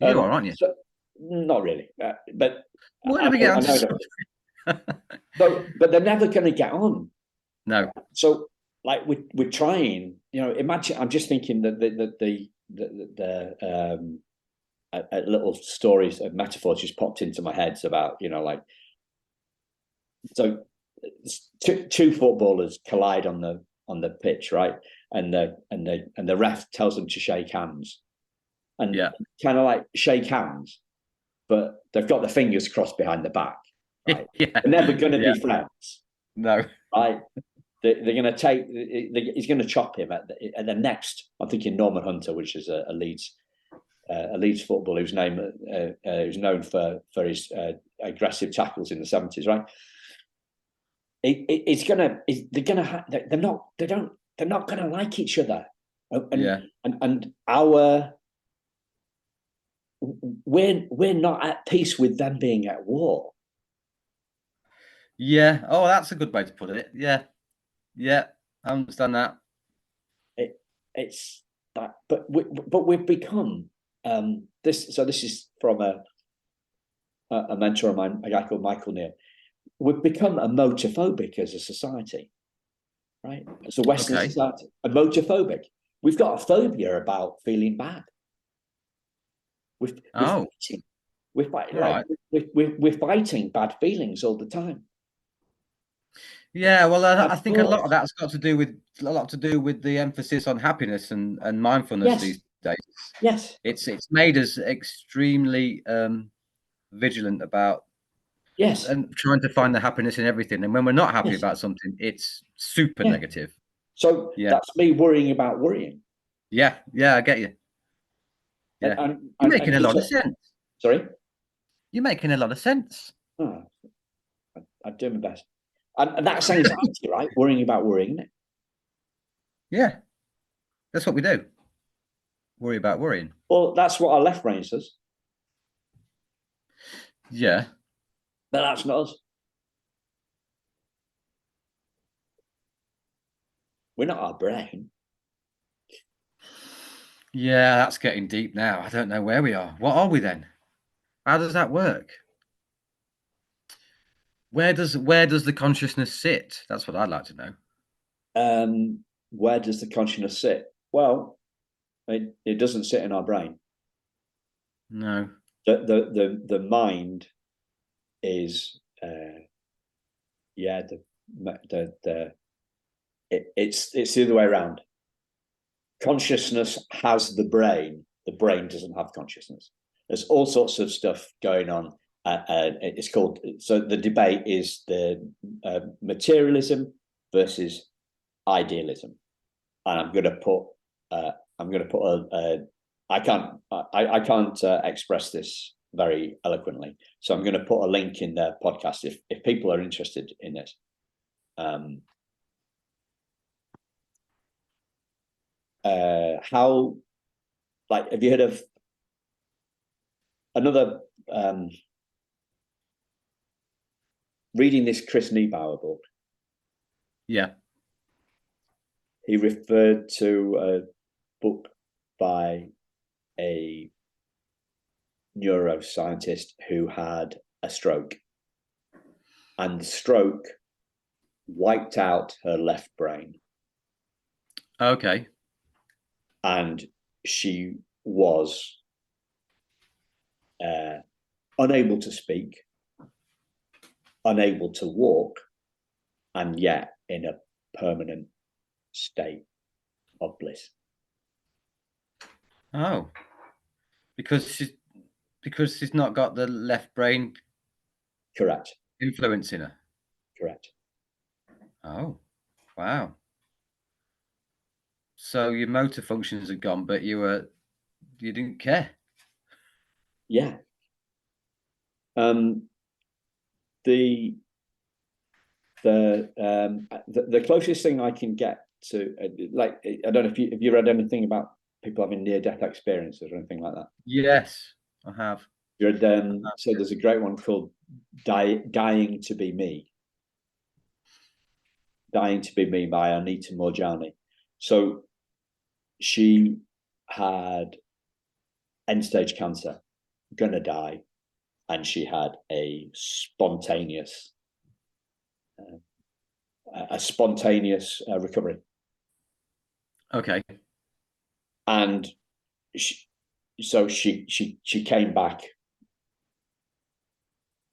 You are, aren't you? So, not really. But where do we get on? But they're never going to get on. No. So, like, we're trying. Imagine. I'm just thinking that the little stories of metaphors just popped into my head about like. So, two footballers collide on the pitch, right? And the ref tells them to shake hands, and kind of like shake hands, but they've got the fingers crossed behind the back. Right? They're never going to be friends. No, right? They're going to take. He's going to chop him at the next. I'm thinking Norman Hunter, which is a Leeds footballer who's known for his aggressive tackles in the 70s, right? They're not going to like each other, and we're not at peace with them being at war. Yeah. Oh, that's a good way to put it. Yeah. I understand that. It's that, but we've become this. So this is from a mentor of mine, a guy called Michael Neal. We've become emotophobic as a society, right? As a Western society, emotophobic. We've got a phobia about feeling bad. Oh, fighting. We're fighting, right. we're fighting bad feelings all the time. Yeah, well, I think a lot course. of that's got to do with the emphasis on happiness and mindfulness Yes. these days. Yes. It's made us extremely vigilant about Yes. and trying to find the happiness in everything. And when we're not happy Yes. about something, it's super Yeah. negative. So Yeah. that's me worrying about worrying. Yeah, I get you. Yeah, you're making a lot of sense. Sorry? You're making a lot of sense. Oh, I do my best. And that's anxiety, right? Worrying about worrying, isn't it? Yeah, that's what we do. Worry about worrying. Well, that's what our left brain says. Yeah. But that's not us. We're not our brain. Yeah, that's getting deep now. I don't know where we are. What are we then? How does that work? Where does the consciousness sit? That's what I'd like to know. Where does the consciousness sit? Well, it doesn't sit in our brain. No. The mind is it's the other way around. Consciousness has the brain doesn't have consciousness. There's all sorts of stuff going on. It's called, so the debate is the materialism versus idealism, and I'm going to put I can't express this very eloquently, so I'm going to put a link in the podcast if people are interested in this. How, like, have you heard of another reading this Chris Niebauer book? Yeah. He referred to a book by a neuroscientist who had a stroke, and the stroke wiped out her left brain. Okay. And she was unable to speak, unable to walk, and yet in a permanent state of bliss. Oh, because she's not got the left brain. Correct. Influencing her. Correct. Oh, wow. So your motor functions are gone, but you didn't care. Yeah. The closest thing I can get to, like, I don't know if you read anything about people having near-death experiences or anything like that. Yes, I have. So there's a great one called Dying to Be Me. Dying to Be Me by Anita Morjani. So she had end-stage cancer, gonna die, and she had a spontaneous recovery. Okay. And she came back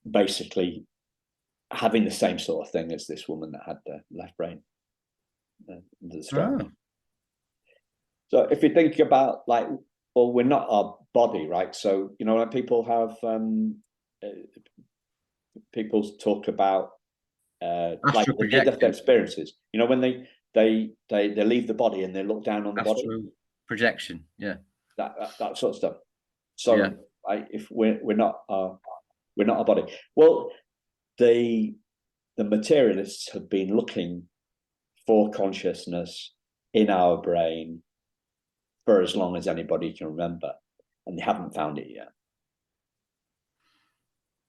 basically having the same sort of thing as this woman that had the left brain, the stroke. Oh. So if you think about, like, well, we're not our body, right? So, you know, when people have people talk about like the near-death experiences, you know, when they leave the body and they look down on the body. Projection, yeah. That sort of stuff. So yeah. If we're not our body. Well, the materialists have been looking for consciousness in our brain for as long as anybody can remember, and they haven't found it yet.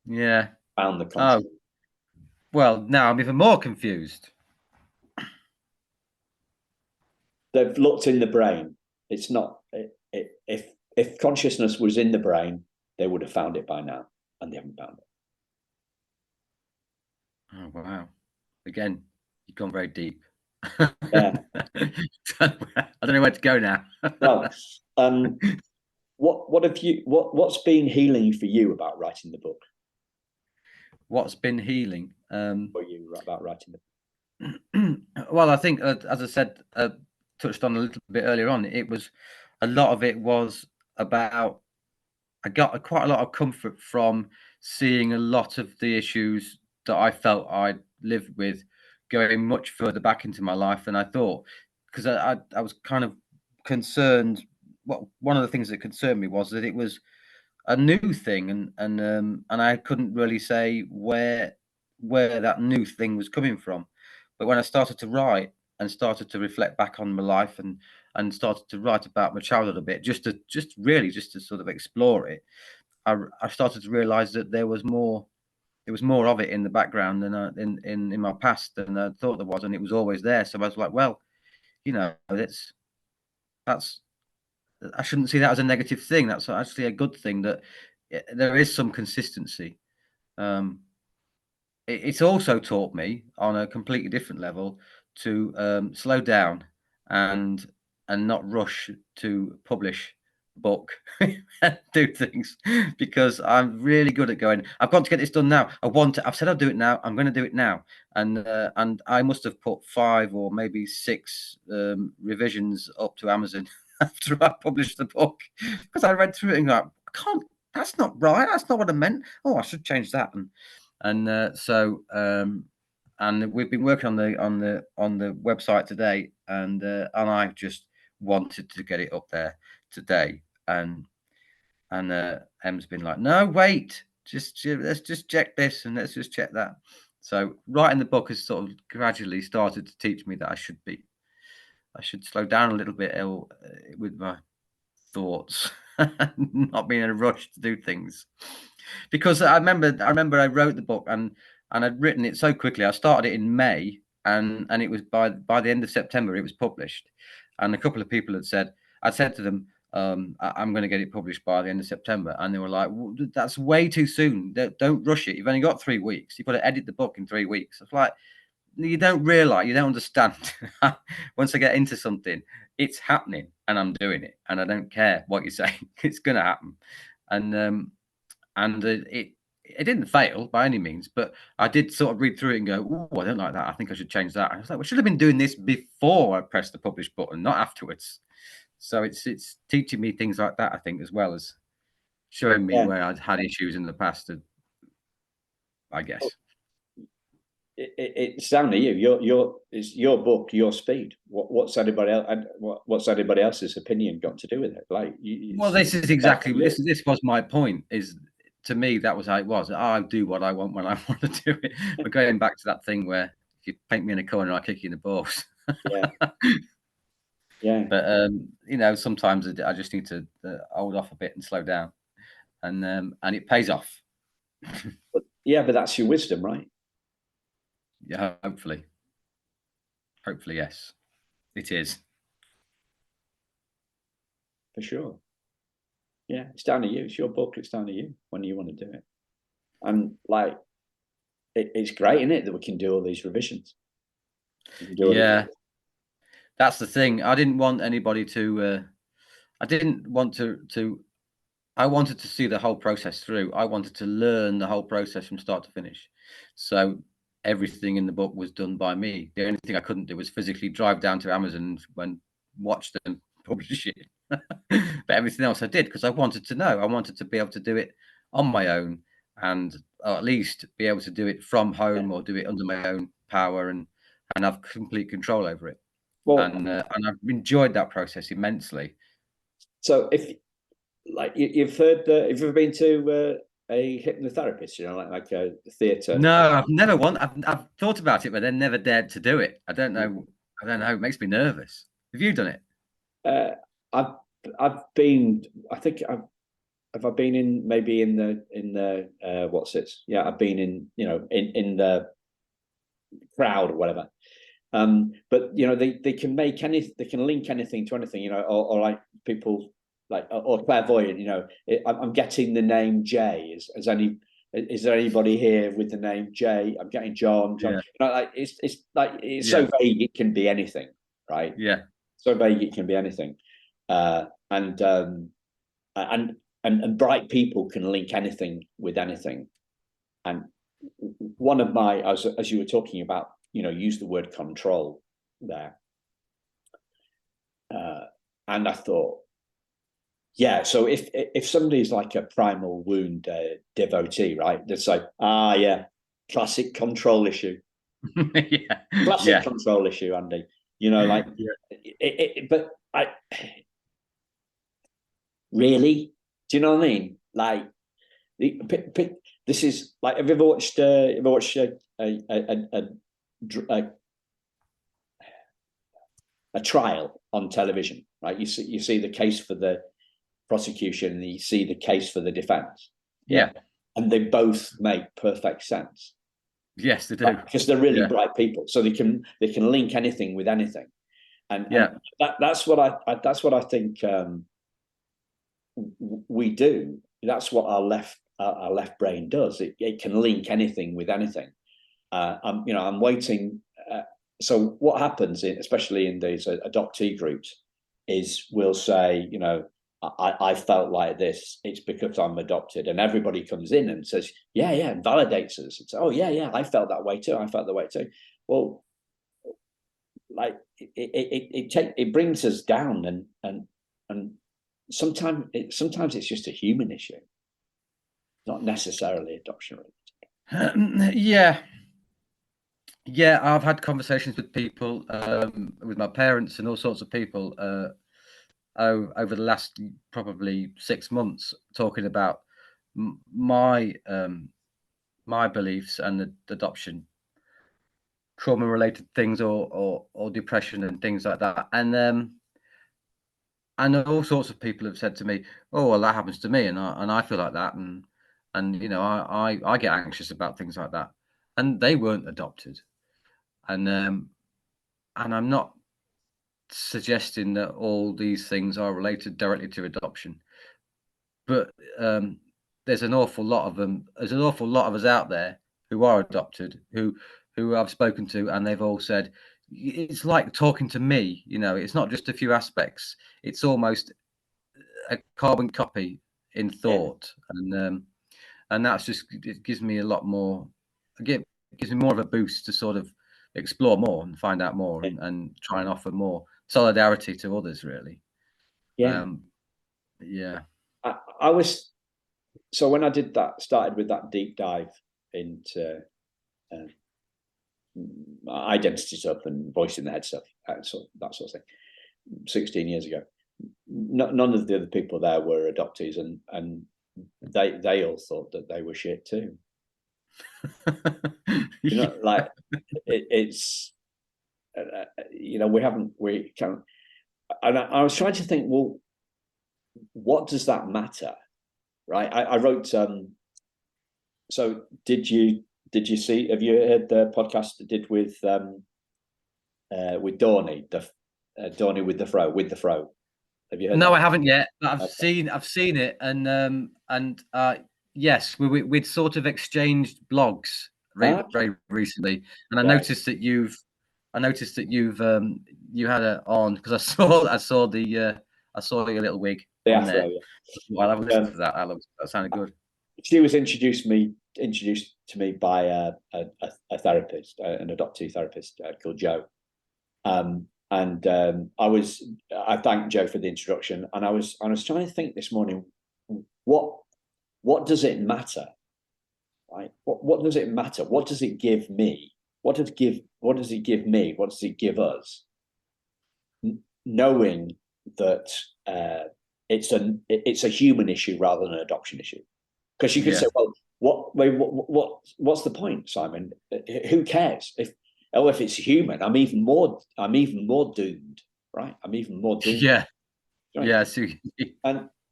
Yeah. Found the consciousness. Oh. Well, now I'm even more confused. They've looked in the brain. It's not, if consciousness was in the brain, they would have found it by now, and they haven't found it. Oh, wow. Again, you've gone very deep. Yeah. I don't know where to go now. Well, what's been healing for you about writing the book? What's been healing For you about writing the book? Well, I think, as I said, touched on a little bit earlier on, it was a lot of it was about, I got quite a lot of comfort from seeing a lot of the issues that I felt I'd lived with going much further back into my life than I thought, because I was kind of concerned. Well, one of the things that concerned me was that it was a new thing, and I couldn't really say where that new thing was coming from. But when I started to write and started to reflect back on my life and started to write about my childhood a bit, just to sort of explore it, I started to realize that there was more of it in the background than in my past than I thought there was, and it was always there. So I was like, well, that's I shouldn't see that as a negative thing. That's actually a good thing, that there is some consistency. It's also taught me on a completely different level to slow down and not rush to publish a book and do things, because I'm really good at going, I've got to get this done now. I've said I'll do it now. I'm going to do it now. And I must have put 5 or maybe 6 revisions up to Amazon after I published the book, because I read through it and go, I can't, that's not right. That's not what I meant. Oh, I should change that. And we've been working on the website today, and I just wanted to get it up there today, and Em's been like, no, wait, let's just check this and let's just check that. So writing the book has sort of gradually started to teach me that I should slow down a little bit with my thoughts, not being in a rush to do things. Because I remember I wrote the book and I'd written it so quickly. I started it in May, and it was by the end of September it was published. And a couple of people had said, I'd said to them, I'm going to get it published by the end of September, and they were like, well, that's way too soon. Don't rush it. You've only got 3 weeks. You've got to edit the book in 3 weeks. It's like, you don't understand. Once I get into something, it's happening, and I'm doing it, and I don't care what you say. It's going to happen. And it didn't fail by any means, but I did sort of read through it and go, oh, I don't like that. I think I should change that. I was like, we should have been doing this before I pressed the publish button, not afterwards. So it's teaching me things like that, I think, as well as showing me where I'd had issues in the past, I guess. It's down to you. It's your book, your speed. What's anybody else? What's anybody else's opinion got to do with it? Like, well, this is exactly this was my point. Is, to me, that was how it was. I do what I want when I want to do it. But going back to that thing where if you paint me in a corner, I'll kick you in the balls. Yeah. Yeah. But sometimes I just need to hold off a bit and slow down, and it pays off. But that's your wisdom, right? Yeah, hopefully, yes, it is. For sure. Yeah, it's down to you. It's your book. It's down to you when you want to do it. And like, it's great, isn't it, that we can do all these revisions? Yeah, that's the thing. I didn't want anybody to. I didn't want to. I wanted to see the whole process through. I wanted to learn the whole process from start to finish. So everything in the book was done by me. The only thing I couldn't do was physically drive down to Amazon and watch them publish it. But everything else I did because I wanted to know. I wanted to be able to do it on my own, and at least be able to do it from home or do it under my own power and have complete control over it. Well, and I've enjoyed that process immensely. So if like you've heard, have you ever been to a hypnotherapist, like a theatre? No, I've never I've thought about it, but then never dared to do it. I don't know. It makes me nervous. Have you done it? I've been. I think I've been in maybe in the what's it? Yeah, I've been in in the crowd or whatever. But they can make they can link anything to anything, or like people like or clairvoyant. I'm getting the name Jay. Is there anybody here with the name Jay? I'm getting John. Yeah. Like it's so vague it can be anything, right? Yeah. So vague it can be anything, and and bright people can link anything with anything. And one of my, as you were talking about, use the word control there. And I thought, yeah, so if somebody's like a primal wound devotee, right, they'd say, yeah, classic control issue. Yeah. Classic control issue, Andy. Like, but really, do you know what I mean? Like, this is like, have you ever watched a trial on television, right? You see the case for the prosecution and you see the case for the defense. Yeah. And they both make perfect sense. Yes, they do. Because they're really bright people. So they can link anything with anything. And that's what I think we do. That's what our left brain does. It can link anything with anything. I'm waiting. So what happens, especially in these adoptee groups, is we'll say, I felt like this. It's because I'm adopted, and everybody comes in and says, yeah, and validates us. It's, oh yeah, I felt that way too. I felt that way too. Well, like it brings us down, and sometimes it's just a human issue, not necessarily adoption related. Yeah, I've had conversations with people, with my parents and all sorts of people over the last probably 6 months, talking about my beliefs and the adoption, trauma-related things, or depression and things like that. And all sorts of people have said to me, "Oh, well, that happens to me, and I feel like that, and I get anxious about things like that," and they weren't adopted. And I'm not suggesting that all these things are related directly to adoption, but there's an awful lot of them. There's an awful lot of us out there who are adopted, who I've spoken to, and they've all said it's like talking to me. It's not just a few aspects. It's almost a carbon copy in thought, and that's just, it gives me a lot more. It gives me more of a boost to sort of explore more and find out more, and try and offer more solidarity to others, really. I was, so when I did that, started with that deep dive into identity stuff and voice in the head stuff, that sort of thing, 16 years ago, none of the other people there were adoptees, and they all thought that they were shit too. Like it's we can't. And I was trying to think, well, what does that matter, right? I wrote. So did you see? Have you heard the podcast I did with Dorney, Dorney with the fro? Have you heard? No, I haven't yet. But I've seen it, and yes, we'd sort of exchanged blogs very recently, and I noticed that you've you had it on, because I saw your little wig on there. Well, I've listened to that. That sounded good. She was introduced to me by a therapist, an adoptee therapist called Joe. And I thanked Joe for the introduction, and I was trying to think this morning, what does it matter, right? What does it matter? What does it give me? What does it give me? What does it give us? Knowing that it's a human issue rather than an adoption issue, because you could say, well, what's the point, Simon? Who cares if it's human? I'm even more doomed, right? I'm even more doomed. Yeah, right? Yeah.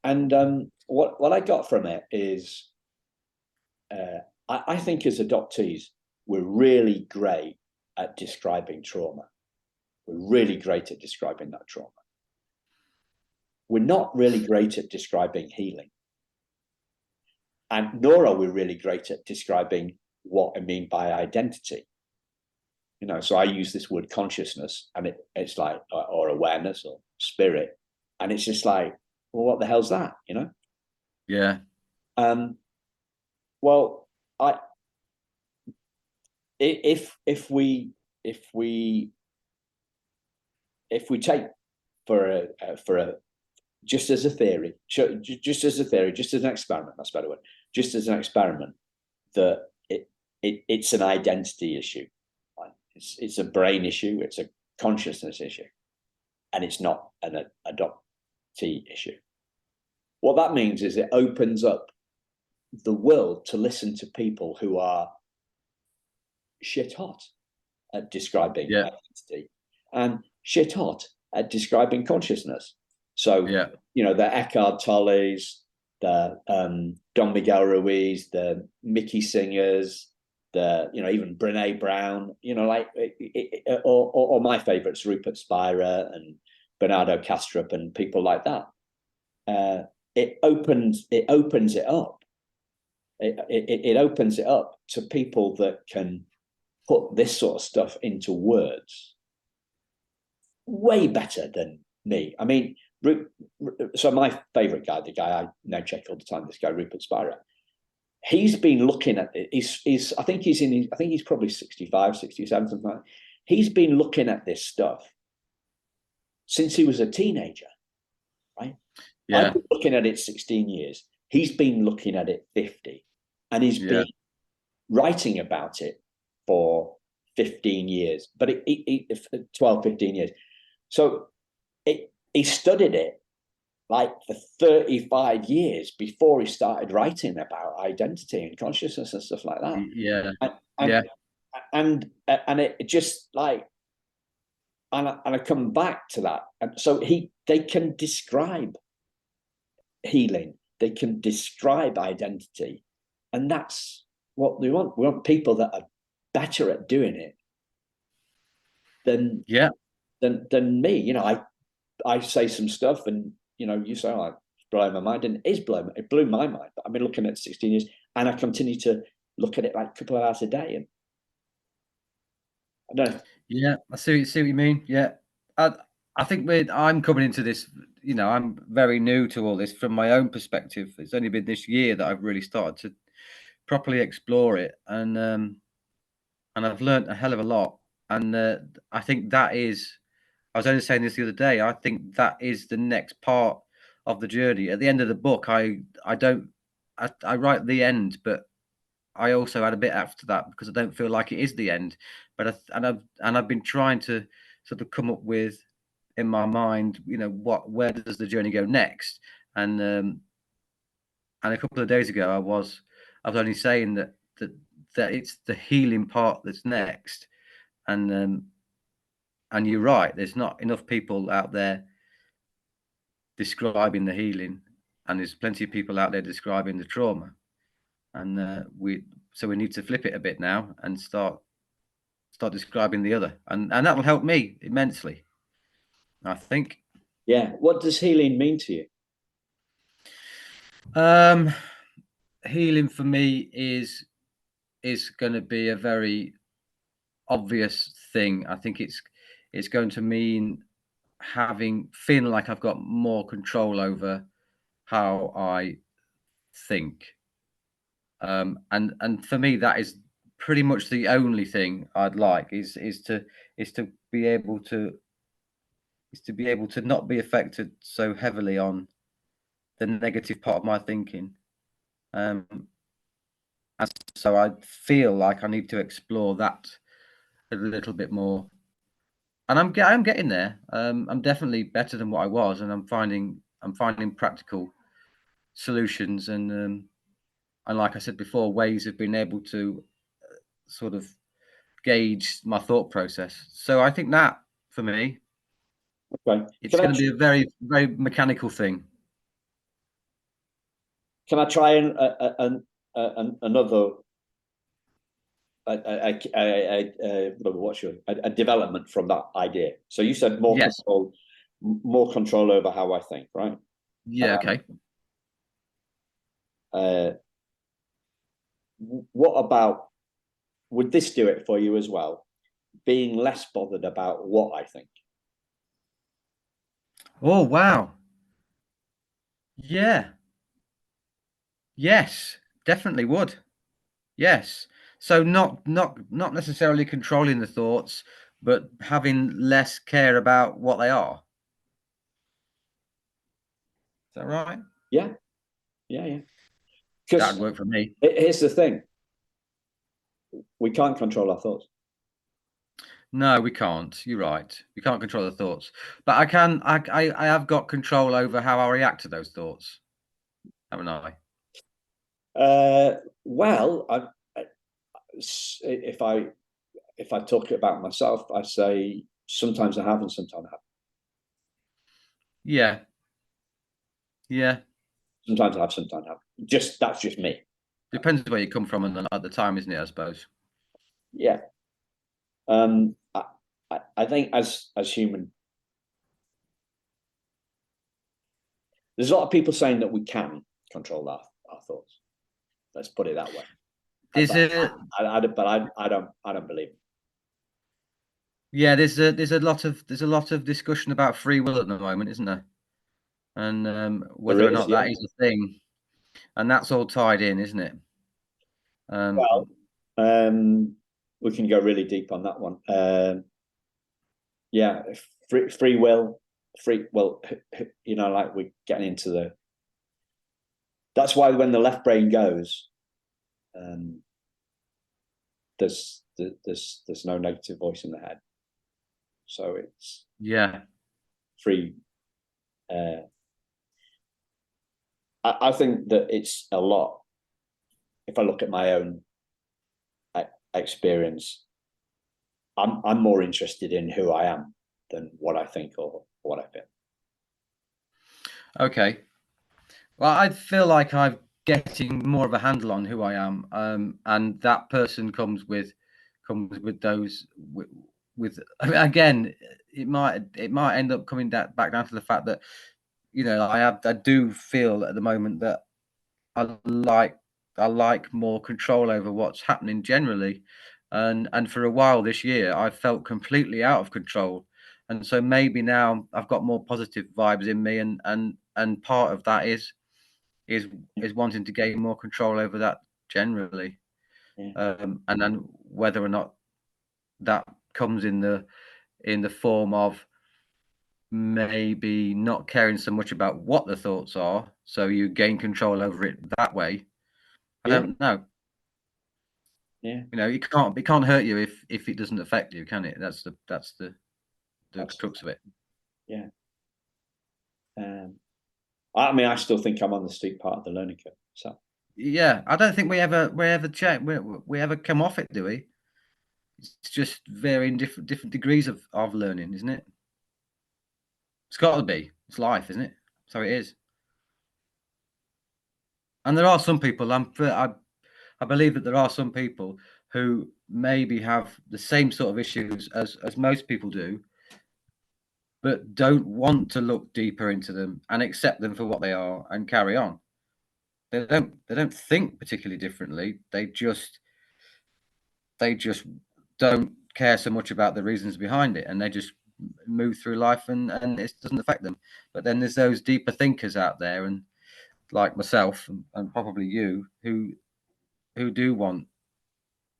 And what I got from it is, I think as adoptees, we're really great at describing trauma. We're really great at describing that trauma. We're not really great at describing healing. And nor are we really great at describing what I mean by identity. So I use this word consciousness, and it's like, or awareness or spirit. And it's just like, well, what the hell's that? Yeah. Well, if we take for a just as a theory, just as an experiment, that's a better word, just as an experiment, that it's an identity issue. Right? It's a brain issue, it's a consciousness issue, and it's not an adoptee issue. What that means is it opens up the world to listen to people who are shit hot at describing identity and shit hot at describing consciousness. So, the Eckhart Tolles, the Don Miguel Ruiz, the Mickey Singers, the even Brene Brown, or my favorites, Rupert Spira and Bernardo Kastrup and people like that. It opens it up. It opens it up to people that can put this sort of stuff into words way better than me. I mean, so my favorite guy, the guy I now check all the time, this guy Rupert Spira, he's been looking at it. I think he's probably 65, 67, something like that. He's been looking at this stuff since he was a teenager, right? Yeah. I've been looking at it 16 years. He's been looking at it 50, and he's been writing about it for 15 years, but 12, 15 years. So he studied it like for 35 years before he started writing about identity and consciousness and stuff like that. Yeah. And it just like, and I come back to that. And so they can describe healing, they can describe identity, and that's what we want. We want people that are better at doing it than me. I say some stuff, and you say, "Oh, it's blowing my mind," and it blew my mind. But I've been looking at 16 years, and I continue to look at it like a couple of hours a day. And I don't know. Yeah, I see what you mean. Yeah, I think I'm coming into this. I'm very new to all this from my own perspective. It's only been this year that I've really started to properly explore it, and I've learned a hell of a lot. And I think that is. I was only saying this the other day. I think that is the next part of the journey. At the end of the book, I write the end, but I also add a bit after that because I don't feel like it is the end. But I've been trying to sort of come up with in my mind, where does the journey go next? And a couple of days ago, I was only saying that it's the healing part that's next, and you're right. There's not enough people out there describing the healing, and there's plenty of people out there describing the trauma, and we need to flip it a bit now and start describing the other, and that will help me immensely, I think. Yeah. What does healing mean to you? Healing for me is going to be a very obvious thing. I think it's going to mean feeling like I've got more control over how I think. And for me, that is pretty much the only thing I'd like is to be able to not be affected so heavily on the negative part of my thinking. And so I feel like I need to explore that a little bit more. And I'm getting there. I'm definitely better than what I was, and I'm finding practical solutions and like I said before, ways of being able to sort of gauge my thought process. So I think that for me, it's going to be a very, very mechanical thing. Can I try another a development from that idea? So you said more control over how I think, right? Yeah. Okay. What about, would this do it for you as well? Being less bothered about what I think. Oh, wow. Yeah. Yes, definitely would. Yes. So not necessarily controlling the thoughts, but having less care about what they are. Is that right? Yeah, yeah. That'd Because work for me. here's the thing: we can't control our thoughts. No, we can't. You're right. We can't control the thoughts, but I can. I have got control over how I react to those thoughts, haven't I? Well, if I talk about myself, I say sometimes I have and sometimes I haven't. Yeah. Yeah. Sometimes I have, sometimes I haven't. That's just me. Depends where you come from and at the time, isn't it? I suppose. Yeah. I think as human, there's a lot of people saying that we can control our thoughts. Let's put it that way. There's But I don't believe it. yeah. There's a lot of discussion about free will at the moment, isn't there? And whether There or is, not yeah. that is a thing, and that's all tied in, isn't it? Well, we can go really deep on that one. Yeah, free will, like we're getting into the. That's why when the left brain goes, there's no negative voice in the head, so it's Yeah. free. I think that it's a lot. If I look at my own experience, I'm more interested in who I am than what I think or what I feel. Okay. Well, I feel like I'm getting more of a handle on who I am, and that person comes with those with. I mean, again, it might end up coming back down to the fact that I do feel at the moment that I like more control over what's happening generally, and for a while this year I felt completely out of control, and so maybe now I've got more positive vibes in me, and part of that is wanting to gain more control over that generally, Yeah. and then whether or not that comes in the form of maybe not caring so much about what the thoughts are, so you gain control over it that way. I Yeah. don't know. Yeah. It can't hurt you if it doesn't affect you, can it? That's the crux of it. Yeah. I mean, I still think I'm on the steep part of the learning curve. So Yeah, I don't think we ever check we ever come off it, do we? It's just varying different degrees of learning, isn't it? It's got to be. It's life, isn't it? So it is. And there are some people. I believe that there are some people who maybe have the same sort of issues as most people do, but don't want to look deeper into them and accept them for what they are and carry on. They don't think particularly differently. They just don't care so much about the reasons behind it, and they just move through life, and it doesn't affect them. But then there's those deeper thinkers out there, and like myself and probably you, who do want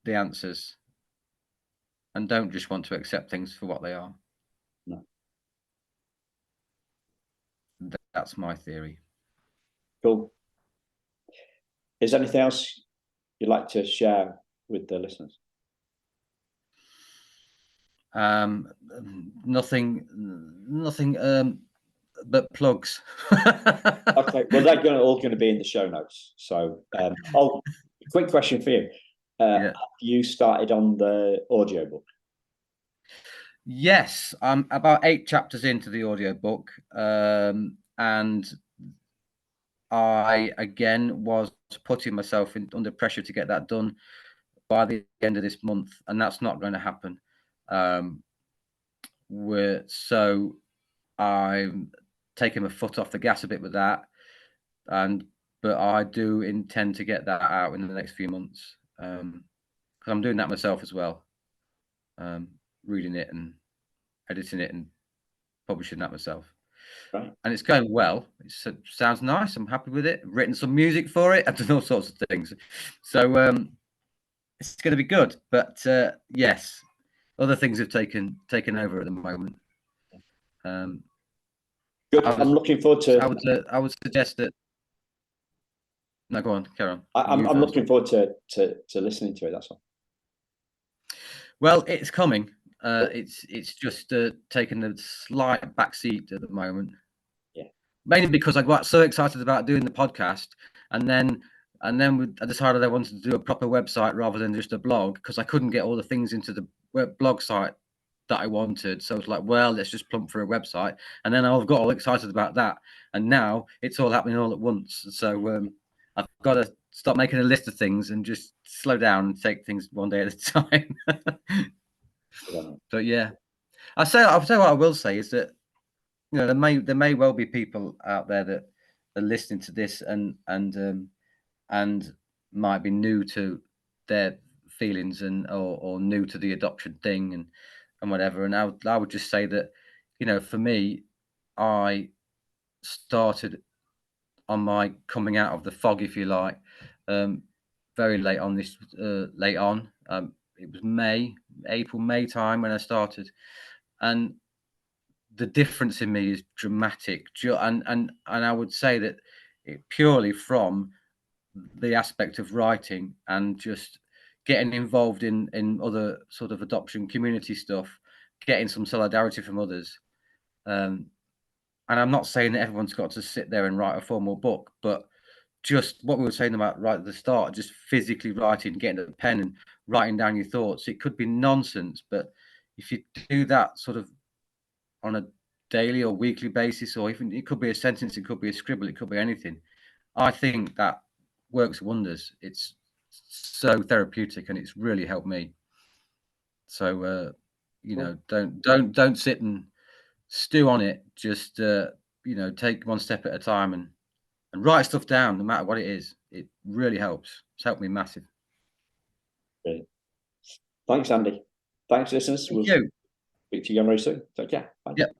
the answers and don't just want to accept things for what they are. no. That's my theory. Cool. Is there anything else you'd like to share with the listeners? Nothing but plugs. Okay, well, they're all going to be in the show notes. So, quick question for you: Yeah. have you started on the audiobook? Yes, I'm about 8 chapters into the audiobook, and I again was putting myself under pressure to get that done by the end of this month, and that's not going to happen. So I'm taking my foot off the gas a bit with that, but I do intend to get that out in the next few months, because I'm doing that myself as well, reading it and editing it and publishing that myself. Right. and it's going well. It sounds nice. I'm happy with it. I've written some music for it. I've done all sorts of things. So it's going to be good. But yes, other things have taken over at the moment. Good. I'm looking forward to. I would suggest that. No, go on, carry on. I'm looking forward to listening to it. That's all. Well, it's coming. It's just taken a slight backseat at the moment. Yeah. Mainly because I got so excited about doing the podcast, and then I decided I wanted to do a proper website rather than just a blog, because I couldn't get all the things into the blog site that I wanted. So it's like, well, let's just plump for a website. And then I've got all excited about that, and now it's all happening all at once. So I've got to stop making a list of things and just slow down and take things one day at a time. But yeah, I'll say what I will say is that, you know, there may well be people out there that are listening to this and might be new to their feelings or new to the adoption thing and whatever. And I would just say that, you know, for me, I started on my coming out of the fog, if you like, very late on this. It was April, May time when I started, and the difference in me is dramatic. And I would say that it purely from the aspect of writing and just getting involved in other sort of adoption community stuff, getting some solidarity from others. And I'm not saying that everyone's got to sit there and write a formal book, but just what we were saying about right at the start, just physically writing, getting a pen and writing down your thoughts. It could be nonsense, but if you do that sort of on a daily or weekly basis, or even it could be a sentence, it could be a scribble, it could be anything, I think that works wonders. It's so therapeutic and it's really helped me. So you know, don't sit and stew on it. Just you know, take one step at a time and write stuff down, no matter what it is. It really helps. It's helped me massive. Great. Thanks, Andy. Thanks, listeners. Thank you. Speak to you again very soon. Take care. Bye. Yep.